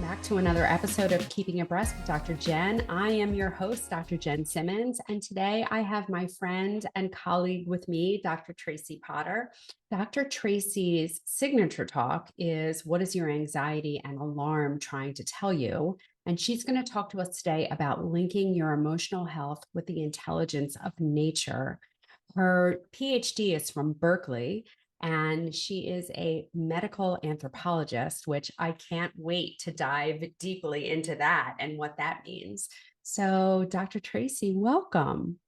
back to another episode of Keeping Abreast with Dr. Jen. I am your host, Dr. Jen Simmons, and today I have my friend and colleague with me, Dr. Traci Potterf. Dr. Traci's signature talk is What is your anxiety and alarm trying to tell you? And she's going to talk to us today about linking your emotional health with the intelligence of nature. Her PhD is from Berkeley, and she is a medical anthropologist, which I can't wait to dive deeply into that and what that means. So, Dr. Traci, welcome.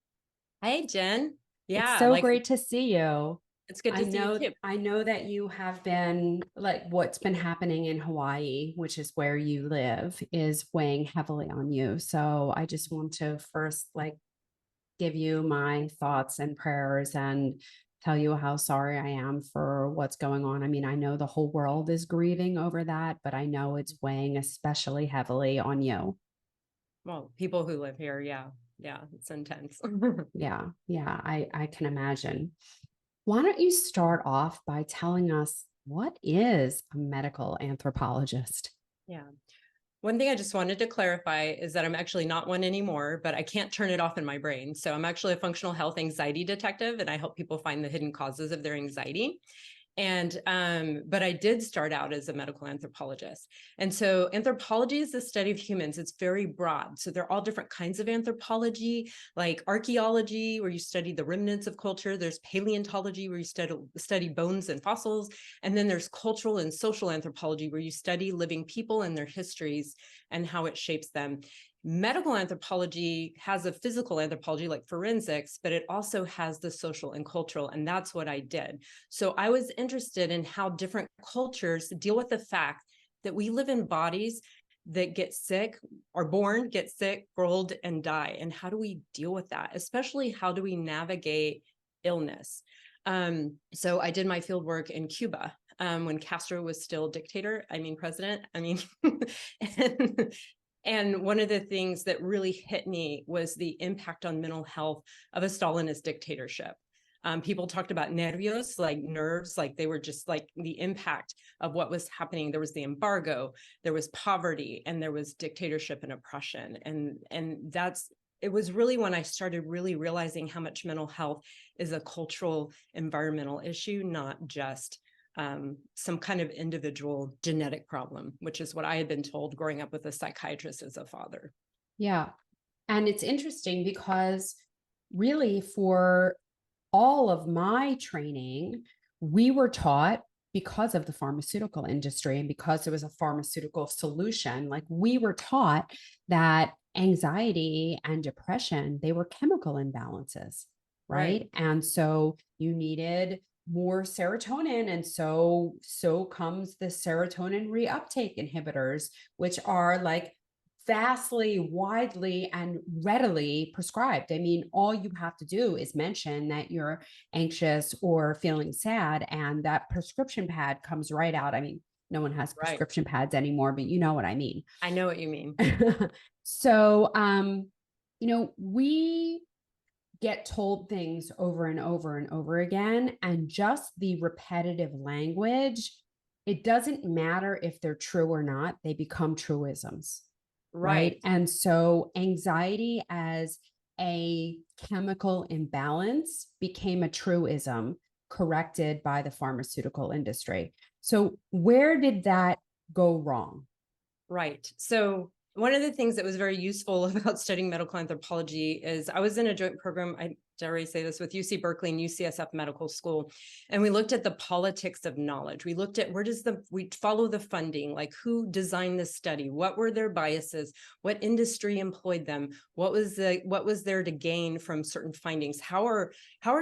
Hey, Jen. It's Yeah, so great to see you. it's good to see you too. I know that you have been what's been happening in Hawaii, which is where you live, is weighing heavily on you. So I just want to first give you my thoughts and prayers and tell you how sorry I am for what's going on. I mean, I know the whole world is grieving over that, but I know it's weighing especially heavily on you. Well, people who live here, yeah, it's intense. Yeah, I can imagine. Why don't you start off by telling us what is a medical anthropologist? Yeah. One thing I just wanted to clarify is that I'm actually not one anymore, but I can't turn it off in my brain. So I'm actually a functional health anxiety detective, and I help people find the hidden causes of their anxiety. But I did start out as a medical anthropologist. And so anthropology is the study of humans. It's very broad. So there are all different kinds of anthropology, like archaeology, where you study the remnants of culture. There's paleontology, where you study bones and fossils. And then there's cultural and social anthropology, where you study living people and their histories and how it shapes them. Medical anthropology has a physical anthropology like forensics, but it also has the social and cultural, and that's what I did. So I was interested in how different cultures deal with the fact that we live in bodies that get sick, are born, get sick, grow old, and die. And how do we deal with that? Especially how do we navigate illness? So I did my field work in Cuba when Castro was still president. And one of the things that really hit me was the impact on mental health of a Stalinist dictatorship. People talked about nervios, like nerves, like they were just like the impact of what was happening. There was the embargo, there was poverty, and there was dictatorship and oppression. And it was really when I started really realizing how much mental health is a cultural, environmental issue, not just some kind of individual genetic problem, which is what I had been told growing up with a psychiatrist as a father. Yeah. And it's interesting because really for all of my training, we were taught, because of the pharmaceutical industry and because it was a pharmaceutical solution, like we were taught that anxiety and depression, they were chemical imbalances, right? And so you needed more serotonin, and so comes the serotonin reuptake inhibitors, which are like vastly, widely, and readily prescribed. I mean, all you have to do is mention that you're anxious or feeling sad, and that prescription pad comes right out. I mean, no one has prescription pads anymore, but you know what I mean. I know what you mean. So, we get told things over and over and over again, and just the repetitive language, it doesn't matter if they're true or not, they become truisms. Right. And so anxiety as a chemical imbalance became a truism corrected by the pharmaceutical industry. So where did that go wrong? Right. So one of the things that was very useful about studying medical anthropology is I was in a joint program, I did already say this, with UC Berkeley and UCSF Medical School. And we looked at the politics of knowledge. We looked at we follow the funding, like who designed the study, what were their biases, what industry employed them, what was there to gain from certain findings, how are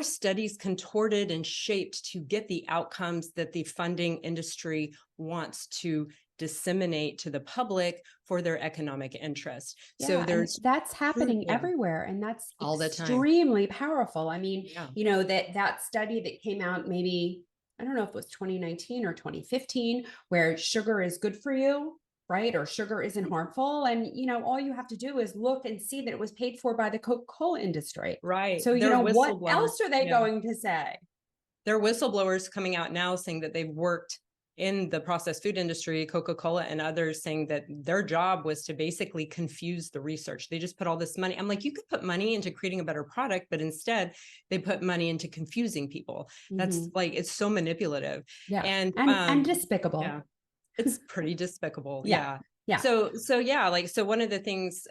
studies contorted and shaped to get the outcomes that the funding industry wants to disseminate to the public for their economic interest. Yeah, so that's happening everywhere, and that's all the time. Extremely powerful. I mean, that study that came out, maybe I don't know if it was 2019 or 2015, where sugar is good for you, right? Or sugar isn't harmful. And, all you have to do is look and see that it was paid for by the Coca-Cola industry. Right. So, what else are they going to say? There are whistleblowers coming out now saying that they've worked in the processed food industry, Coca-Cola and others, saying that their job was to basically confuse the research. They just put all this money. I'm like, you could put money into creating a better product, but instead they put money into confusing people. That's like, it's so manipulative. Yeah. And And despicable. yeah, it's pretty despicable. Yeah. Yeah. Yeah. So yeah, like, so one of the things,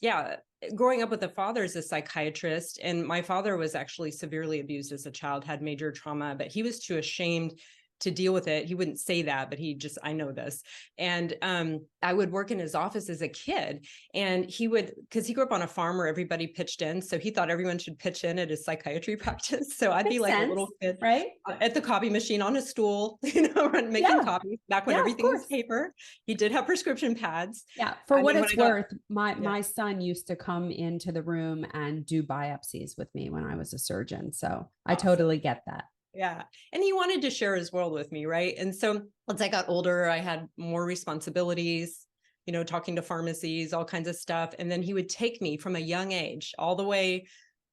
yeah, growing up with a father as a psychiatrist, and my father was actually severely abused as a child, had major trauma, but he was too ashamed to deal with it. He wouldn't say that, but he just, I know this. And I would work in his office as a kid, and he would, because he grew up on a farm where everybody pitched in. So he thought everyone should pitch in at his psychiatry practice. So I'd be Makes like sense, a little kid, right? At the copy machine on a stool, making Yeah. copies back when Yeah, of everything was course. paper. He did have prescription pads. Yeah. For what when it's I got- worth, my son used to come into the room and do biopsies with me when I was a surgeon. So I Awesome. totally get that. Yeah. And he wanted to share his world with me. Right. And so once I got older, I had more responsibilities, talking to pharmacies, all kinds of stuff. And then he would take me from a young age all the way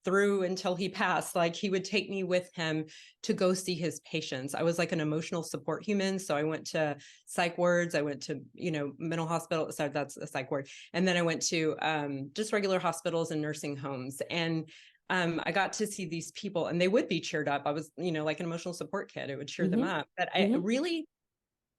through until he passed. Like, he would take me with him to go see his patients. I was like an emotional support human. So I went to psych wards. I went to, mental hospital. So that's a psych ward. And then I went to just regular hospitals and nursing homes. And I got to see these people, and they would be cheered up. I was, like an emotional support kid. It would cheer them up. But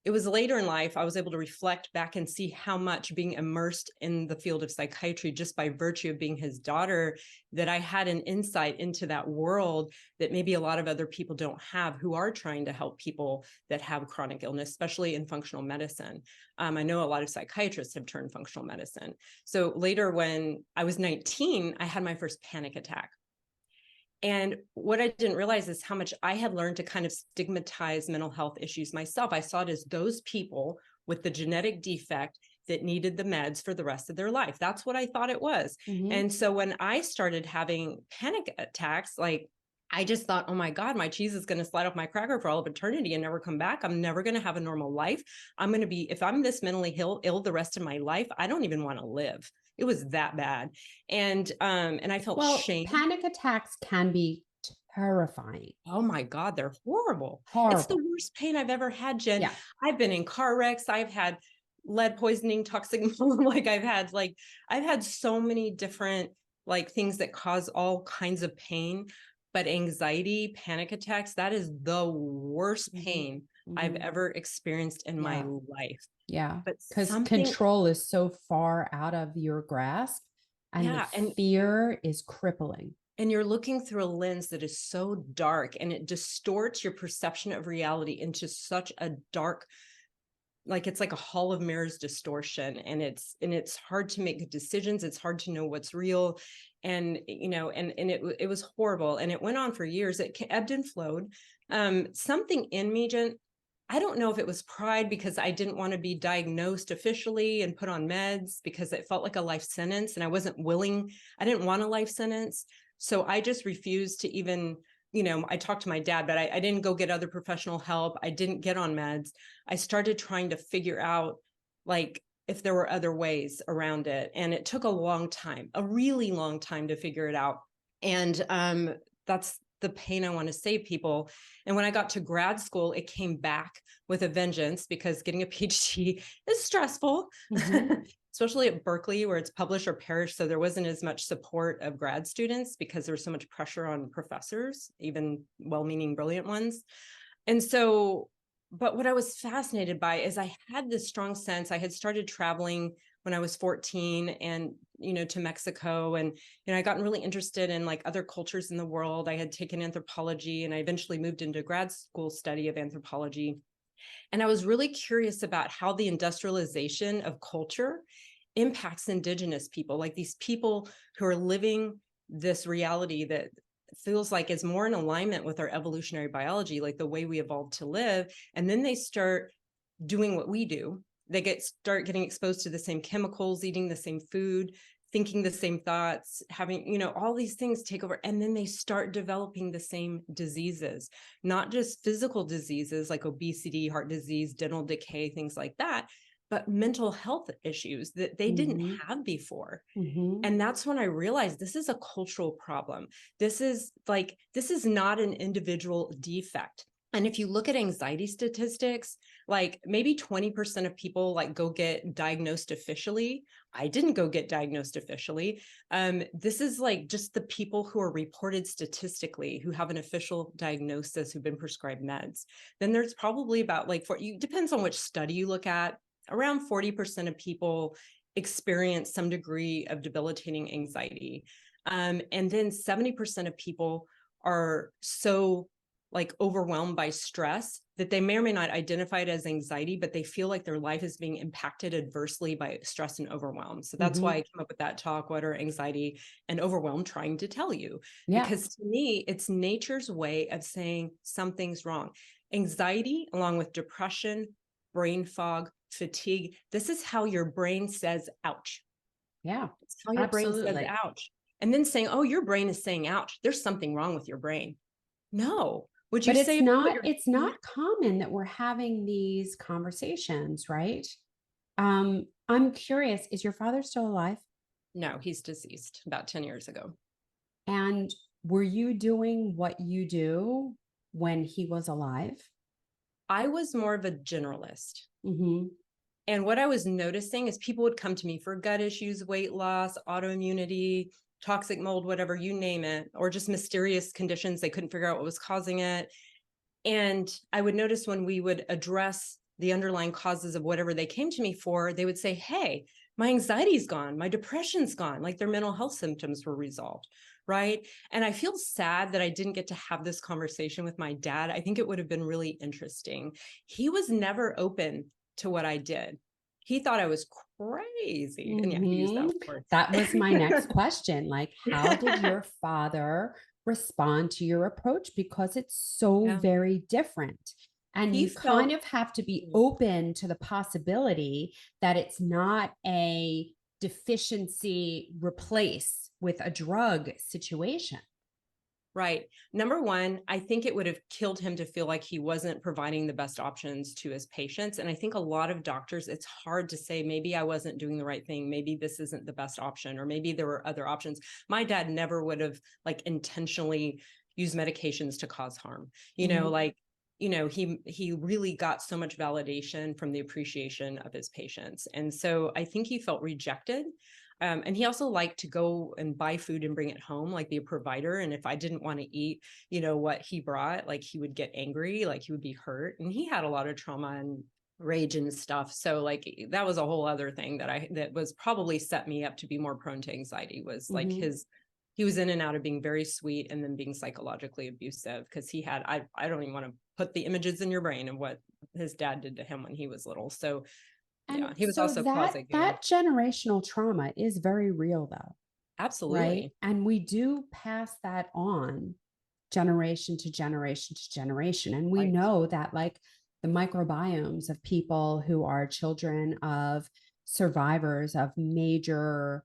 it was later in life, I was able to reflect back and see how much being immersed in the field of psychiatry, just by virtue of being his daughter, that I had an insight into that world that maybe a lot of other people don't have, who are trying to help people that have chronic illness, especially in functional medicine. I know a lot of psychiatrists have turned functional medicine. So later, when I was 19, I had my first panic attack. And what I didn't realize is how much I had learned to kind of stigmatize mental health issues myself. I saw it as those people with the genetic defect that needed the meds for the rest of their life. That's what I thought it was. And so when I started having panic attacks, like, I just thought, oh my God, my cheese is going to slide off my cracker for all of eternity and never come back. I'm never going to have a normal life. I'm going to be, if I'm this mentally ill the rest of my life, I don't even want to live. It was that bad. And I felt shame. Panic attacks can be terrifying. Oh my God, they're horrible. Horrible. It's the worst pain I've ever had, Jen. Yeah. I've been in car wrecks. I've had lead poisoning, toxic, like I've had so many different things that cause all kinds of pain. But anxiety, panic attacks, that is the worst pain I've ever experienced in my life. Yeah. But because control is so far out of your grasp, and the fear is crippling. And you're looking through a lens that is so dark, and it distorts your perception of reality into such a dark, it's like a hall of mirrors distortion. And it's hard to make good decisions. It's hard to know what's real. And, it was horrible. And it went on for years. It ebbed and flowed. Something in me, Jen, I don't know if it was pride, because I didn't want to be diagnosed officially and put on meds, because it felt like a life sentence, and I wasn't willing. I didn't want a life sentence. So I just refused to even, I talked to my dad, but I didn't go get other professional help. I didn't get on meds. I started trying to figure out if there were other ways around it. And it took a long time, a really long time, to figure it out. And that's the pain I want to save people. And when I got to grad school, it came back with a vengeance, because getting a PhD is stressful, especially at Berkeley, where it's publish or perish. So there wasn't as much support of grad students, because there was so much pressure on professors, even well-meaning, brilliant ones. And so, but what I was fascinated by is I had this strong sense. I had started traveling when I was 14, and, to Mexico. And, I gotten really interested in other cultures in the world. I had taken anthropology, and I eventually moved into grad school study of anthropology. And I was really curious about how the industrialization of culture impacts indigenous people, like these people who are living this reality that feels like is more in alignment with our evolutionary biology, like the way we evolved to live. And then they start doing what we do. They start getting exposed to the same chemicals, eating the same food, thinking the same thoughts, having, all these things take over. And then they start developing the same diseases, not just physical diseases like obesity, heart disease, dental decay, things like that, but mental health issues that they didn't have before. And that's when I realized this is a cultural problem. This is not an individual defect. And if you look at anxiety statistics, like maybe 20% of people like go get diagnosed officially. I didn't go get diagnosed officially. This is like just the people who are reported statistically who have an official diagnosis, who've been prescribed meds. Then there's probably about like, for you, depends on which study you look at, around 40% of people experience some degree of debilitating anxiety. And then 70% of people are so like overwhelmed by stress that they may or may not identify it as anxiety, but they feel like their life is being impacted adversely by stress and overwhelm. So that's why I came up with that talk, what are anxiety and overwhelm trying to tell you? Yeah. Because to me, it's nature's way of saying something's wrong. Anxiety, along with depression, brain fog, fatigue, this is how your brain says, ouch. Yeah. It's how your brain says, Absolutely. ouch. And then saying, oh, your brain is saying, ouch, there's something wrong with your brain. No. Would you But say it's not common that we're having these conversations, right? I'm curious, is your father still alive? No, he's deceased about 10 years ago. And were you doing what you do when he was alive? I was more of a generalist. Mm-hmm. And what I was noticing is people would come to me for gut issues, weight loss, autoimmunity, toxic mold, whatever, you name it, or just mysterious conditions. They couldn't figure out what was causing it. And I would notice when we would address the underlying causes of whatever they came to me for, they would say, hey, my anxiety's gone, my depression's gone, like their mental health symptoms were resolved. Right. And I feel sad that I didn't get to have this conversation with my dad. I think it would have been really interesting. He was never open to what I did. He thought I was crazy. And yeah, he used that word. That was my next question. Like, how did your father respond to your approach? Because it's so Yeah. very different. And He you kind felt, of have to be open to the possibility that it's not a deficiency replace with a drug situation. right. Number one, I think it would have killed him to feel like he wasn't providing the best options to his patients. And I think a lot of doctors, it's hard to say, maybe I wasn't doing the right thing. Maybe this isn't the best option, or maybe there were other options. My dad never would have like intentionally used medications to cause harm. Like, he really got so much validation from the appreciation of his patients. And so I think he felt rejected. And he also liked to go and buy food and bring it home, like be a provider. And if I didn't want to eat, what he brought, like he would get angry, like he would be hurt. And he had a lot of trauma and rage and stuff. So like that was a whole other thing that was probably set me up to be more prone to anxiety, was like he was in and out of being very sweet and then being psychologically abusive, because I don't even want to put the images in your brain of what his dad did to him when he was little. So And yeah, he was so also that closet gay. that generational trauma is very real though, right? Absolutely. And we do pass that on generation to generation to generation. And we Right. know that like the microbiomes of people who are children of survivors of major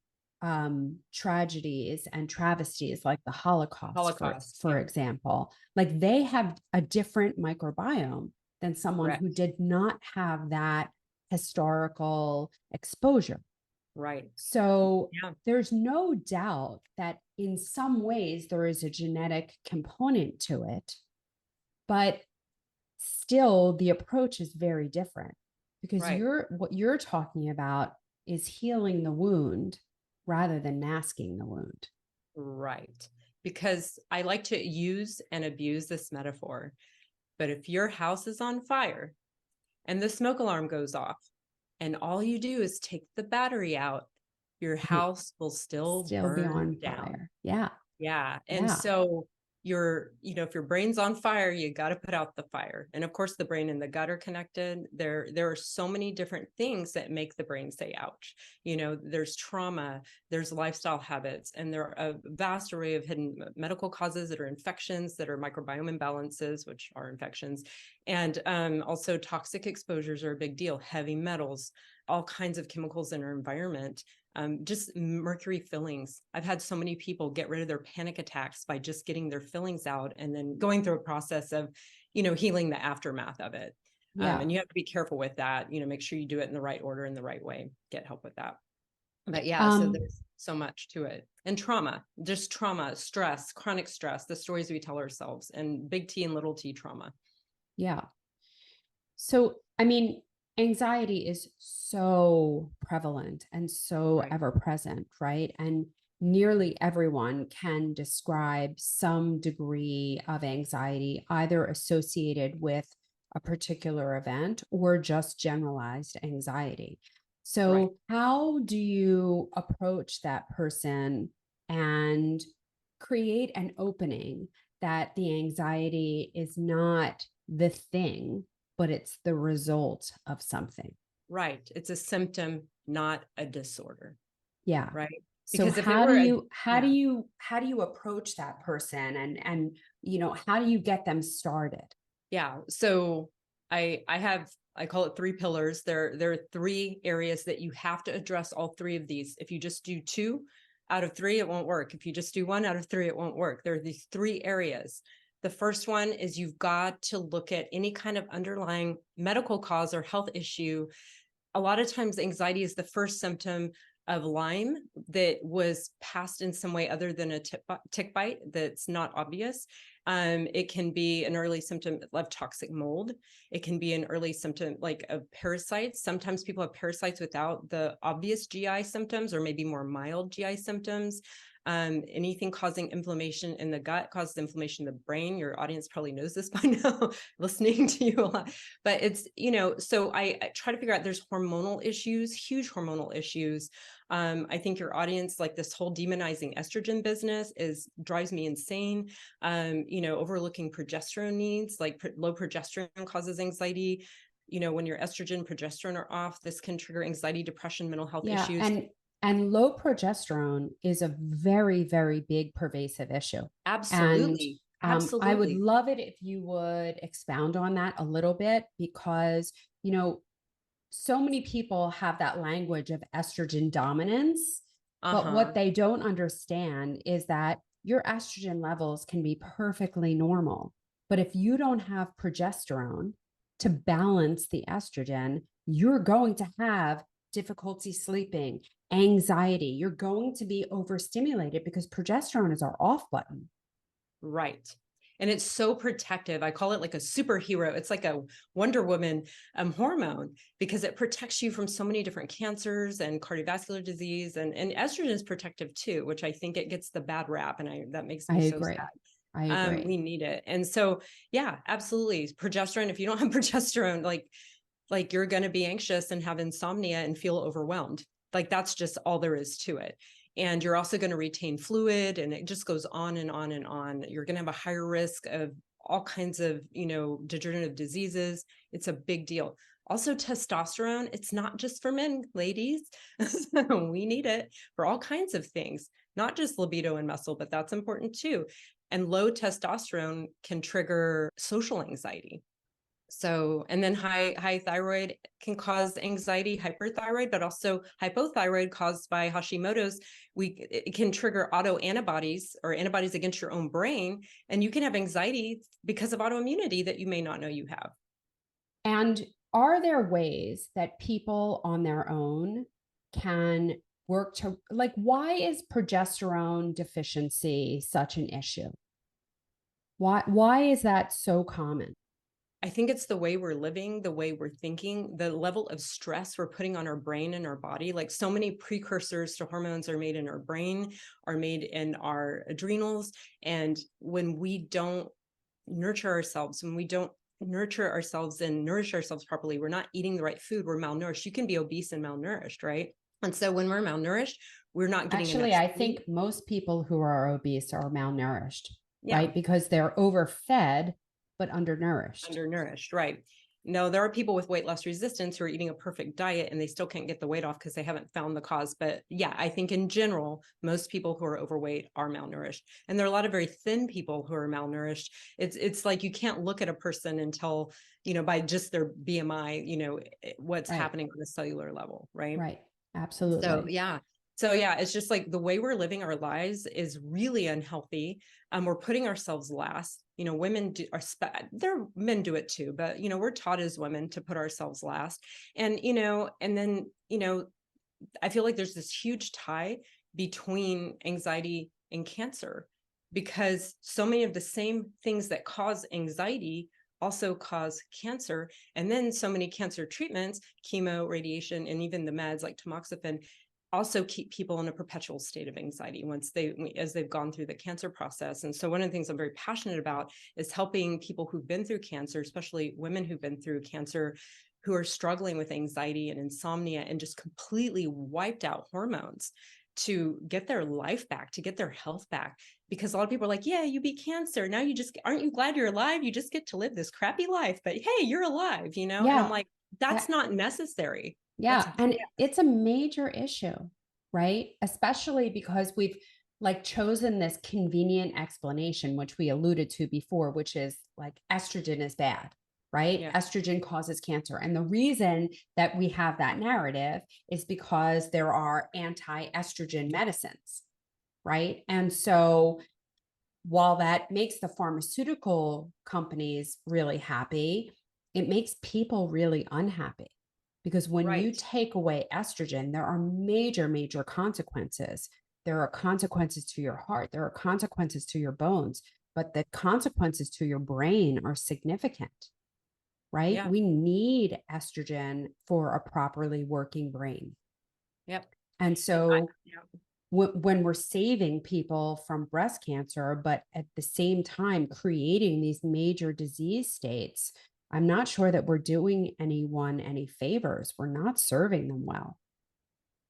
tragedies and travesties like the Holocaust, Holocaust. for Yeah. example, like they have a different microbiome than someone who Correct. did not have that historical exposure. Right. So Yeah. there's no doubt that in some ways there is a genetic component to it, but still the approach is very different because Right. what you're talking about is healing the wound rather than masking the wound. Right. Because I like to use and abuse this metaphor. But if your house is on fire and the smoke alarm goes off and all you do is take the battery out, your house will still Still be on burn down. fire. Yeah. Yeah. And Yeah. so if your brain's on fire, you got to put out the fire. And of course, the brain and the gut are connected. There are so many different things that make the brain say, ouch. There's trauma, there's lifestyle habits, and there are a vast array of hidden medical causes that are infections, that are microbiome imbalances, which are infections. And also toxic exposures are a big deal, heavy metals, all kinds of chemicals in our environment. Just mercury fillings. I've had so many people get rid of their panic attacks by just getting their fillings out and then going through a process of, healing the aftermath of it. Yeah. And you have to be careful with that, make sure you do it in the right order, in the right way, get help with that. But yeah, so there's so much to it. And trauma, stress, chronic stress, the stories we tell ourselves, and big T and little t trauma. Yeah. So, I mean, anxiety is so prevalent and so Right. ever present, right? And nearly everyone can describe some degree of anxiety, either associated with a particular event or just generalized anxiety. Right. So, how do you approach that person and create an opening that the anxiety is not the thing, but it's the result of something? Right. It's a symptom, not a disorder. Yeah. Right. So Because if it were a, yeah, how do you approach that person, and how do you get them started? yeah. So I call it three pillars. There are three areas that you have to address all three of these. If you just do two out of three, it won't work. If you just do one out of three, it won't work. There are these three areas. The first one is you've got to look at any kind of underlying medical cause or health issue. A lot of times anxiety is the first symptom of Lyme that was passed in some way other than a tick bite that's not obvious. It can be an early symptom of toxic mold. It can be an early symptom like of parasites. Sometimes people have parasites without the obvious GI symptoms, or maybe more mild GI symptoms. Anything causing inflammation in the gut causes inflammation in the brain. Your audience probably knows this by now, listening to you a lot. But it's, so I try to figure out there's hormonal issues, huge hormonal issues. I think your audience, like this whole demonizing estrogen business drives me insane. Overlooking progesterone needs, like low progesterone causes anxiety. When your estrogen, progesterone are off, this can trigger anxiety, depression, mental health Yeah, issues. and low progesterone is a very, very big pervasive issue. And Absolutely. I would Absolutely. love it if you would expound on that a little bit, because so many people have that language of estrogen dominance, but what Uh-huh. they don't understand is that your estrogen levels can be perfectly normal. But if you don't have progesterone to balance the estrogen, you're going to have difficulty sleeping, anxiety. You're going to be overstimulated because progesterone is our off button. Right. And it's so protective. I call it like a superhero. It's like a Wonder Woman hormone, because it protects you from so many different cancers and cardiovascular disease. And estrogen is protective too, which I think it gets the bad rap. And that makes I me so sad. agree. I agree. We need it. And so, yeah, absolutely. Progesterone, if you don't have progesterone, like you're going to be anxious and have insomnia and feel overwhelmed. Like that's just all there is to it. And you're also going to retain fluid, and it just goes on and on and on. You're going to have a higher risk of all kinds of, degenerative diseases. It's a big deal. Also, testosterone, it's not just for men, ladies. We need it for all kinds of things, not just libido and muscle, but that's important too. And low testosterone can trigger social anxiety. So, and then high thyroid can cause anxiety, hyperthyroid, but also hypothyroid caused by Hashimoto's. It can trigger autoantibodies or antibodies against your own brain, and you can have anxiety because of autoimmunity that you may not know you have. And are there ways that people on their own can work to, like, why is progesterone deficiency such an issue? Why is that so common? I think it's the way we're living, the way we're thinking, the level of stress we're putting on our brain and our body. Like so many precursors to hormones are made in our brain, are made in our adrenals. And when we don't nurture ourselves, when we don't nurture ourselves and nourish ourselves properly, we're not eating the right food, we're malnourished. You can be obese and malnourished, right? And so when we're malnourished, we're not getting enough Actually, I sleep. think most people who are obese are malnourished, Yeah, right? Because they're overfed but undernourished. undernourished, right? No, there are people with weight loss resistance who are eating a perfect diet and they still can't get the weight off because they haven't found the cause. But yeah, I think in general, most people who are overweight are malnourished. And there are a lot of very thin people who are malnourished. It's like you can't look at a person until, by just their BMI, what's Right. happening on a cellular level, right? Right. So Absolutely. yeah. So yeah, it's just like the way we're living our lives is really unhealthy. We're putting ourselves last. Women men do it too, but we're taught as women to put ourselves last. And and then I feel like there's this huge tie between anxiety and cancer, because so many of the same things that cause anxiety also cause cancer. And then so many cancer treatments, chemo, radiation, and even the meds like tamoxifen also keep people in a perpetual state of anxiety as they've gone through the cancer process. And so one of the things I'm very passionate about is helping people who've been through cancer, especially women who've been through cancer, who are struggling with anxiety and insomnia and just completely wiped out hormones, to get their life back, to get their health back. Because a lot of people are like, yeah, you beat cancer. Now aren't you glad you're alive? You just get to live this crappy life, but hey, you're alive, And I'm Yeah. like, that's That, not necessary. That's yeah. And it's a major issue, right? Especially because we've like chosen this convenient explanation, which we alluded to before, which is like estrogen is bad, right? yeah, Estrogen causes cancer. And the reason that we have that narrative is because there are anti-estrogen medicines, right? And so while that makes the pharmaceutical companies really happy, it makes people really unhappy. Because when you right. take away estrogen, there are major, major consequences. There are consequences to your heart, there are consequences to your bones, but the consequences to your brain are significant, right? Yeah. We need estrogen for a properly working brain. Yep. And And I, so yeah. when we're saving people from breast cancer, but at the same time creating these major disease states, I'm not sure that we're doing anyone any favors. We're not serving them well.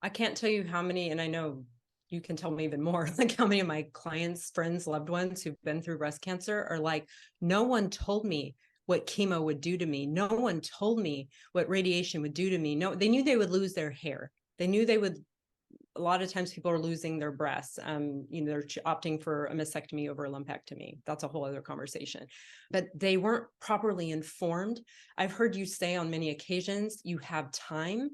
I can't tell you how many, and I know you can tell me even more, like how many of my clients, friends, loved ones who've been through breast cancer are like, no one told me what chemo would do to me. No one told me what radiation would do to me. No, they knew they would lose their hair. They knew they would. A lot of times people are losing their breasts. They're opting for a mastectomy over a lumpectomy. That's a whole other conversation. But they weren't properly informed. I've heard you say on many occasions, you have time,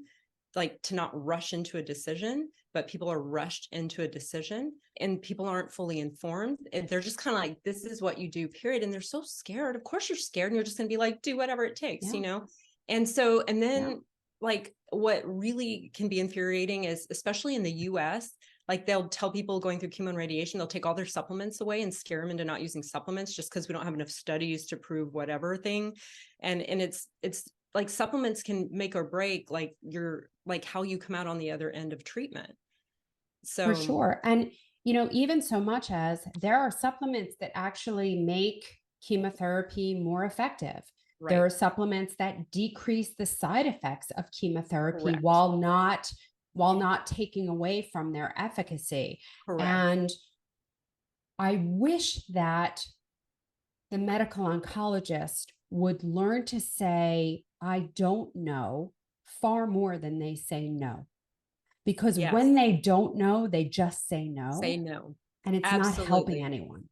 like to not rush into a decision, but people are rushed into a decision and people aren't fully informed. And they're just kind of like, this is what you do, period. And they're so scared. Of course you're scared and you're just going to be like, do whatever it takes, Yeah. And so, and Yeah. then like what really can be infuriating is, especially in the US, like they'll tell people going through chemo and radiation, they'll take all their supplements away and scare them into not using supplements just because we don't have enough studies to prove whatever thing. And it's like supplements can make or break like how you come out on the other end of treatment. For So sure. And, even so much as there are supplements that actually make chemotherapy more effective. There right, are supplements that decrease the side effects of chemotherapy correct, while not taking away from their efficacy. correct. And I wish that the medical oncologist would learn to say, I don't know, far more than they say no. Because Yes, when they don't know, they just say say no, no. and it's not helping Absolutely. anyone.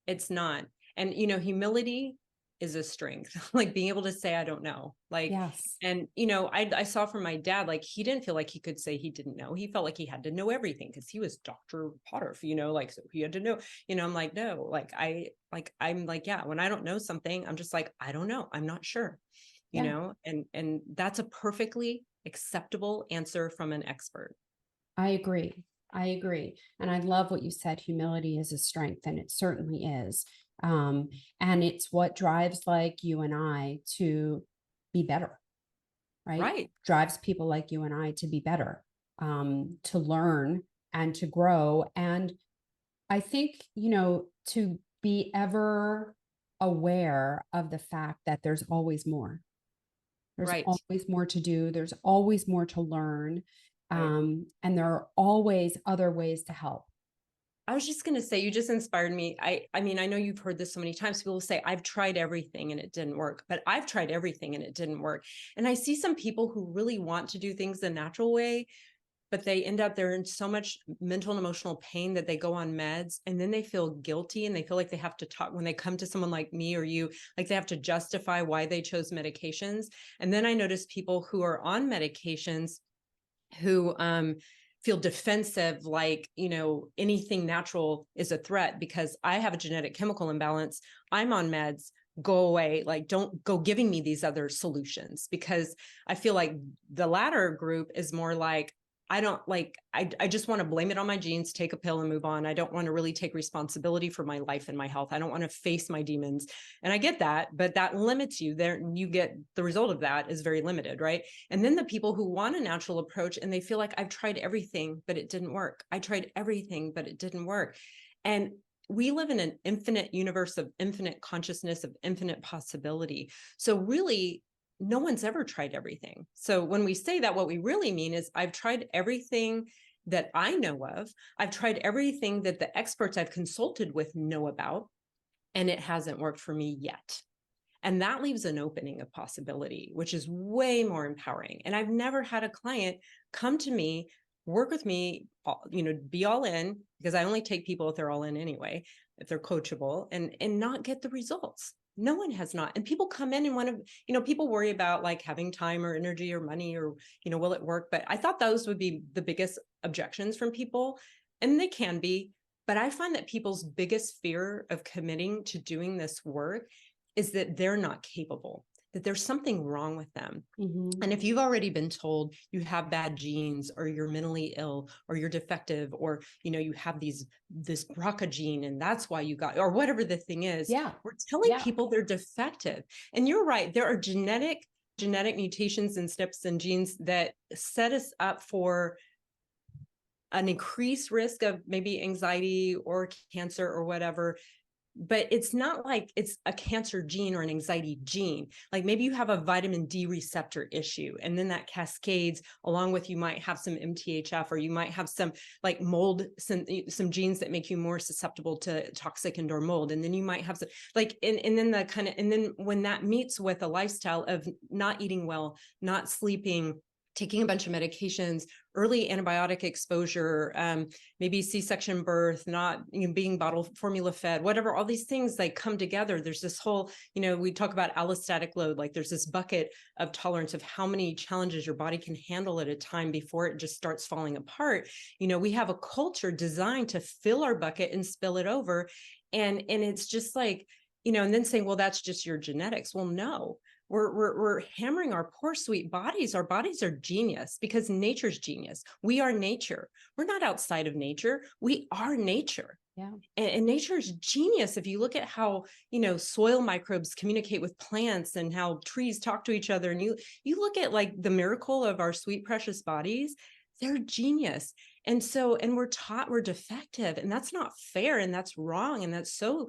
It's not. And humility is a strength. Like being able to say I don't know. Like, Yes. and I saw from my dad, like he didn't feel like he could say he didn't know. He felt like he had to know everything because he was Dr. Potterf, like so he had to know. I'm like, no, I'm like, yeah, when I don't know something, I'm just like, I don't know. I'm not sure. Yeah, And that's a perfectly acceptable answer from an expert. I agree. I agree. And I love what you said. Humility is a strength, and it certainly is. Um, and it's what drives like you and I to be better, right? Right. Drives people like you and I to be better, to learn and to grow. And I think, to be ever aware of the fact that there's always more. There's Right. always more to do. There's always more to learn. Right. And there are always other ways to help. I was just going to say, you just inspired me. I mean, I know you've heard this so many times. People will say, I've tried everything and it didn't work, but I've tried everything and it didn't work. And I see some people who really want to do things the natural way, but they're in so much mental and emotional pain that they go on meds and then they feel guilty and they feel like they have to talk when they come to someone like me or you, like they have to justify why they chose medications. And then I notice people who are on medications who feel defensive, like, anything natural is a threat because I have a genetic chemical imbalance. I'm on meds. Go away. Like, don't go giving me these other solutions, because I feel like the latter group is more like, I don't like, I just want to blame it on my genes, take a pill and move on. I don't want to really take responsibility for my life and my health. I don't want to face my demons. And I get that, but that limits you there. You get the result of that is very limited, right? And then the people who want a natural approach and they feel like I've tried everything, but it didn't work. I tried everything, but it didn't work. And we live in an infinite universe of infinite consciousness, of infinite possibility. So really, no one's ever tried everything. So when we say that, what we really mean is I've tried everything that I know of. I've tried everything that the experts I've consulted with know about, and it hasn't worked for me yet. And that leaves an opening of possibility, which is way more empowering. And I've never had a client come to me, work with me, be all in, because I only take people if they're all in anyway, if they're coachable, and not get the results. No one has not. And people come in and want to, people worry about like having time or energy or money or, will it work? But I thought those would be the biggest objections from people. And they can be. But I find that people's biggest fear of committing to doing this work is that they're not capable, that there's something wrong with them. Mm-hmm. And if you've already been told you have bad genes or you're mentally ill or you're defective or, you have this BRCA gene and that's why you got, or whatever the thing is, Yeah. we're telling Yeah. people they're defective. And you're right. There are genetic mutations and SNPs and genes that set us up for an increased risk of maybe anxiety or cancer or whatever. But it's not like it's a cancer gene or an anxiety gene. Like maybe you have a vitamin D receptor issue, and then that cascades along with, you might have some MTHF, or you might have some like mold, some genes that make you more susceptible to toxic indoor mold. And then you might have some like, and then when that meets with a lifestyle of not eating well, not sleeping, taking a bunch of medications, early antibiotic exposure, maybe C-section birth, not being bottle formula fed, whatever, all these things like come together. There's this whole, we talk about allostatic load, like there's this bucket of tolerance of how many challenges your body can handle at a time before it just starts falling apart. We have a culture designed to fill our bucket and spill it over. And it's just like, and then saying, well, that's just your genetics. Well, no. We're hammering our poor, sweet bodies. Our bodies are genius because nature's genius. We are nature. We're not outside of nature. We are nature. Yeah. And nature is genius. If you look at how, soil microbes communicate with plants and how trees talk to each other, and you look at like the miracle of our sweet, precious bodies, they're genius. And we're taught we're defective, and that's not fair. And that's wrong. And that's so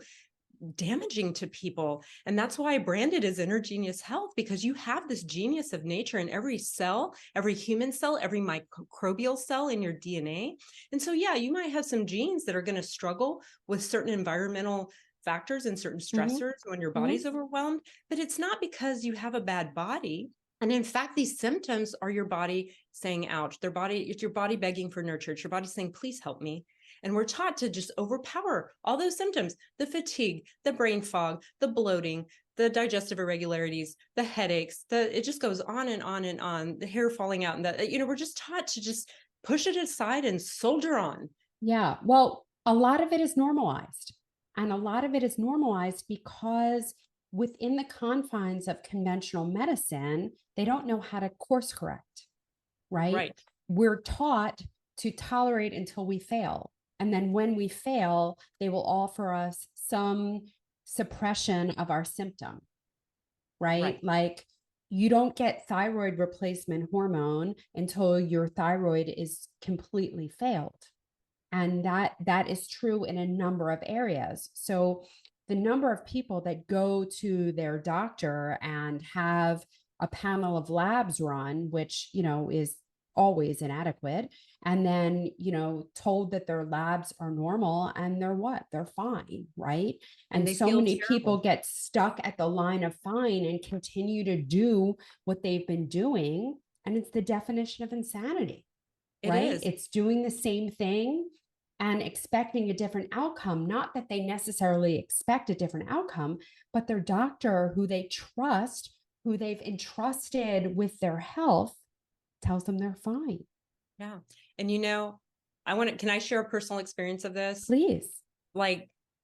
damaging to people. And that's why I branded as Inner Genius Health, because you have this genius of nature in every cell, every human cell, every microbial cell in your DNA. And so, yeah, you might have some genes that are going to struggle with certain environmental factors and certain stressors when your body's overwhelmed, but it's not because you have a bad body. And in fact, these symptoms are your body saying, ouch, it's your body begging for nurture. It's your body saying, please help me. And we're taught to just overpower all those symptoms, the fatigue, the brain fog, the bloating, the digestive irregularities, the headaches, it just goes on and on and on, the hair falling out. And we're just taught to just push it aside and soldier on. Yeah. Well, a lot of it is normalized. And a lot of it is normalized because within the confines of conventional medicine, they don't know how to course correct, right? Right. We're taught to tolerate until we fail. And then when we fail, they will offer us some suppression of our symptom, right? Like you don't get thyroid replacement hormone until your thyroid is completely failed. And that is true in a number of areas. So the number of people that go to their doctor and have a panel of labs run, which, is always inadequate, and then, told that their labs are normal and they're fine, right? And they so feel many terrible. people get stuck at the line of fine and continue to do what they've been doing. And it's the definition of insanity, right? It's doing the same thing and expecting a different outcome. Not that they necessarily expect a different outcome, but their doctor, who they trust, who they've entrusted with their health, tells them they're fine. Yeah. And can I share a personal experience of this? Please.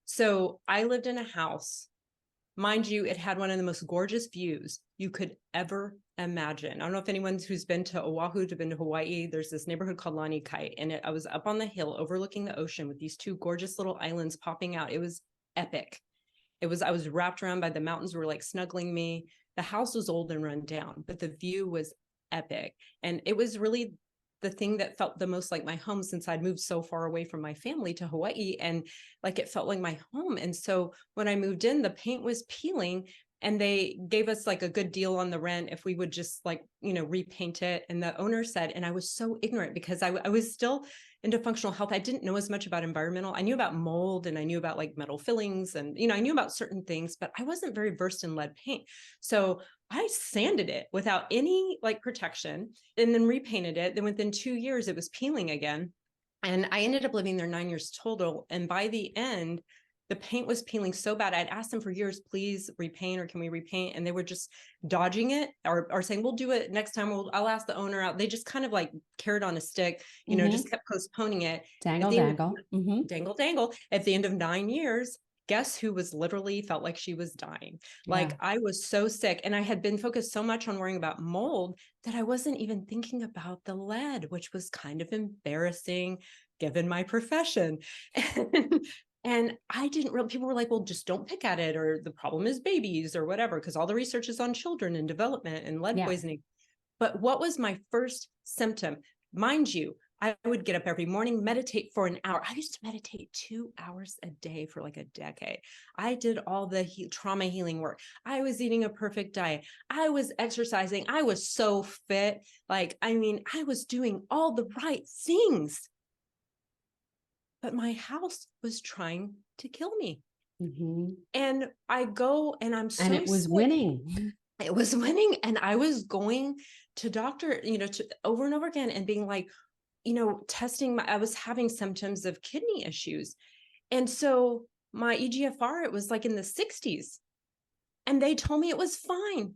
So I lived in a house. Mind you, it had one of the most gorgeous views you could ever imagine. I don't know if anyone who's been to Oahu, to been to Hawaii, there's this neighborhood called Lanikai, and I was up on the hill overlooking the ocean with these two gorgeous little islands popping out. It was epic. I was wrapped around by the mountains were like snuggling me. The house was old and run down, but the view was epic. And it was really the thing that felt the most like my home, since I'd moved so far away from my family to Hawaii, and like it felt like my home. And so when I moved in, the paint was peeling, and they gave us like a good deal on the rent if we would just like, repaint it. And the owner said, and I was so ignorant because I was still into functional health. I didn't know as much about environmental. I knew about mold and I knew about like metal fillings and, I knew about certain things, but I wasn't very versed in lead paint. So I sanded it without any like protection and then repainted it. Then within 2 years, it was peeling again. And I ended up living there 9 years total. And by the end, the paint was peeling so bad. I'd asked them for years, please repaint, or can we repaint? And they were just dodging it or saying, we'll do it next time. I'll ask the owner out. They just kind of like carrot on a stick, just kept postponing it. Dangle, dangle. Dangle, dangle. At the end of 9 years, guess who was literally felt like she was dying? Like I was so sick, and I had been focused so much on worrying about mold that I wasn't even thinking about the lead, which was kind of embarrassing given my profession. And I didn't really, people were like, well, just don't pick at it, or the problem is babies or whatever, because all the research is on children and development and lead poisoning. But what was my first symptom? Mind you, I would get up every morning, meditate for an hour. I used to meditate 2 hours a day for like a decade. I did all the trauma healing work. I was eating a perfect diet. I was exercising. I was so fit. I was doing all the right things. But my house was trying to kill me. And I go and I'm so and it was sick. winning. It was winning. And I was going to doctor, to over and over again and being like, testing I was having symptoms of kidney issues. And so my EGFR, it was like in the 60s. And they told me it was fine.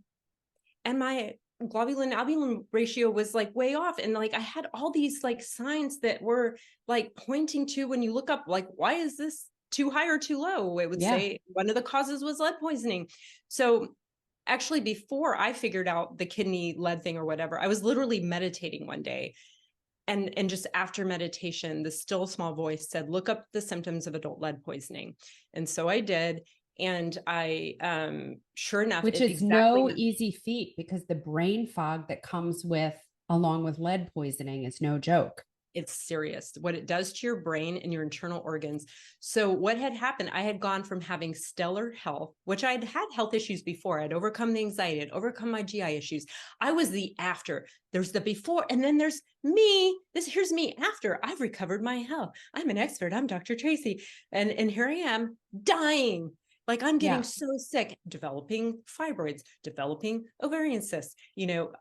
And my globulin albumin ratio was like way off. And like I had all these like signs that were like pointing to, when you look up, like, why is this too high or too low? It would say one of the causes was lead poisoning. So actually, before I figured out the kidney lead thing or whatever, I was literally meditating one day. And just after meditation, the still small voice said, look up the symptoms of adult lead poisoning. And so I did. And I, sure enough, which is no easy feat, because the brain fog that comes along with lead poisoning is no joke. It's serious what it does to your brain and your internal organs. So what had happened, I had gone from having stellar health, which I'd had health issues before. I'd overcome the anxiety, I'd overcome my GI issues. I was the after. There's the before, and then there's me. Here's me after. I've recovered my health. I'm an expert. I'm Dr. Traci. And here I am dying. Like I'm getting so sick, developing fibroids, developing ovarian cysts,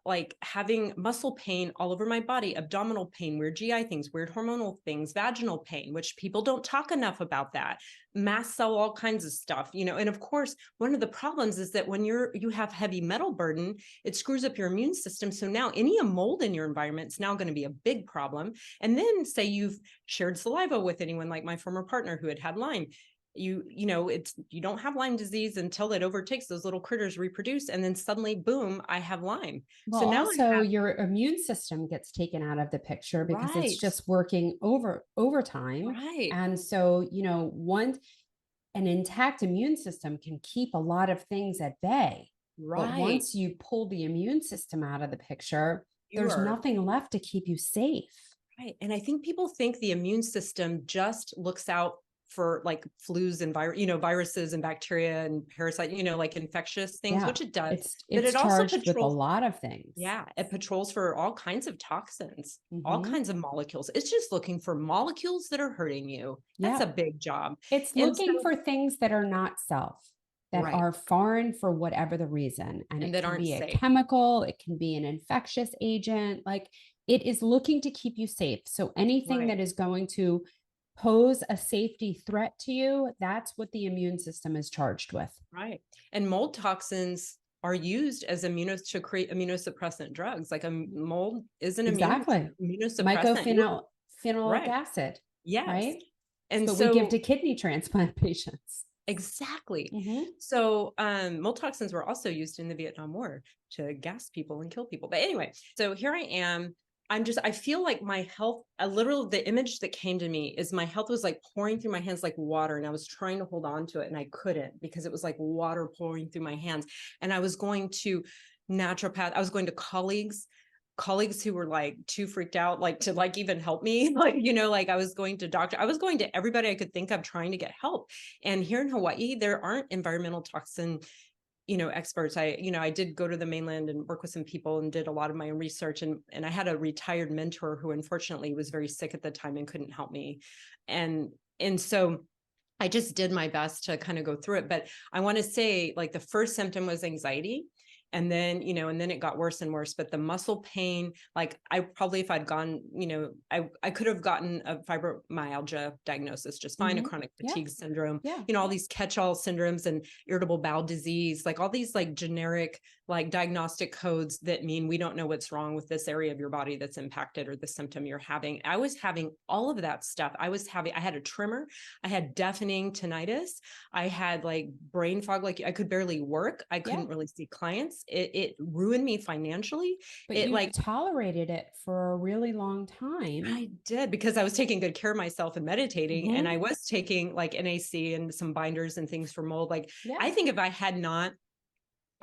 like having muscle pain all over my body, abdominal pain, weird GI things, weird hormonal things, vaginal pain, which people don't talk enough about that, mast cell, all kinds of stuff, and of course, one of the problems is that when you have heavy metal burden, it screws up your immune system. So now any mold in your environment is now going to be a big problem. And then say you've shared saliva with anyone, like my former partner who had Lyme. You don't have Lyme disease until it overtakes those little critters, reproduce, and then suddenly, boom, I have Lyme. Well, so now also your immune system gets taken out of the picture because it's just working overtime. Right. And so, an intact immune system can keep a lot of things at bay. Right. But once you pull the immune system out of the picture, there's nothing left to keep you safe. Right. And I think people think the immune system just looks out for like flus and viruses and bacteria and parasites, like infectious things, which it does. But it also patrols with a lot of things. Yeah. It patrols for all kinds of toxins, all kinds of molecules. It's just looking for molecules that are hurting you. That's a big job. It's looking for things that are not self, that are foreign for whatever the reason. And it can be a chemical, it can be an infectious agent. Like it is looking to keep you safe. So anything that is going to pose a safety threat to you, that's what the immune system is charged with. Right. And mold toxins are used as to create immunosuppressant drugs. Like a mold is an immunosuppressant. Mycophenolic acid. Yes. Right. And so we give to kidney transplant patients. Exactly. Mhm. So mold toxins were also used in the Vietnam War to gas people and kill people. But anyway, so here I am. I feel like my health, a literal, the image that came to me is my health was like pouring through my hands like water. And I was trying to hold on to it and I couldn't, because it was like water pouring through my hands. And I was going to naturopath, I was going to colleagues who were like too freaked out like to like even help me, like, you know, like I was going to doctor, I was going to everybody I could think of trying to get help. And here in Hawaii there aren't environmental toxin, you know, experts. I did go to the mainland and work with some people and did a lot of my own research, and I had a retired mentor who unfortunately was very sick at the time and couldn't help me. And so I just did my best to kind of go through it. But I want to say, like, the first symptom was anxiety. And then, you know, and then it got worse and worse. But the muscle pain, like I probably, if I'd gone, you know, I could have gotten a fibromyalgia diagnosis just fine, a Mhm. chronic Yeah. fatigue syndrome, Yeah. you know, all these catch-all syndromes and irritable bowel disease, like all these like generic, like diagnostic codes that mean we don't know what's wrong with this area of your body that's impacted or the symptom you're having. I was having all of that stuff. I had a tremor. I had deafening tinnitus. I had like brain fog, like I could barely work. I Yeah. couldn't really see clients. It ruined me financially. But It you like tolerated it for a really long time. I did, because I was taking good care of myself and meditating, and I Mhm. was taking like NAC and some binders and things for mold. Like Yeah. I think if I had not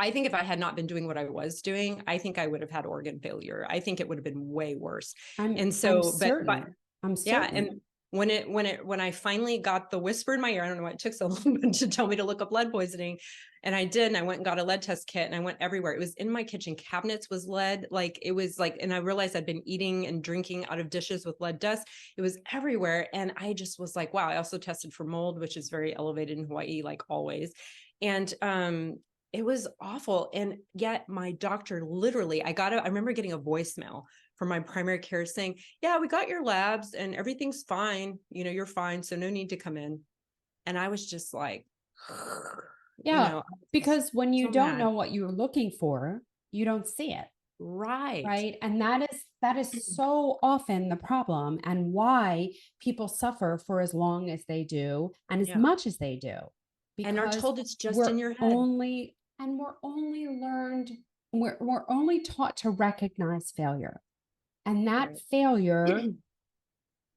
I think if I had not been doing what I was doing, I think I would have had organ failure. I think it would have been way worse. And I'm so, but certain. I'm yeah, certain. and when I finally got the whisper in my ear, I don't know why it took so long to tell me to look up lead poisoning. And I did, and I went and got a lead test kit, and I went everywhere. It was in my kitchen cabinets was lead. Like it was like, and I realized I'd been eating and drinking out of dishes with lead dust. It was everywhere. And I just was like, wow. I also tested for mold, which is very elevated in Hawaii, like always. And it was awful. And yet my doctor literally, I remember getting a voicemail from my primary care saying, yeah, we got your labs and everything's fine. You know, you're fine. So no need to come in. And I was just like, you Yeah, know, because when you so don't mad. know what you're looking for, you don't see it, Right. right? And that is so often the problem and why people suffer for as long as they do and as Yeah. much as they do. And are Because told it's just in we're your head. only and we're only learned we're only taught to recognize failure. And that Right. failure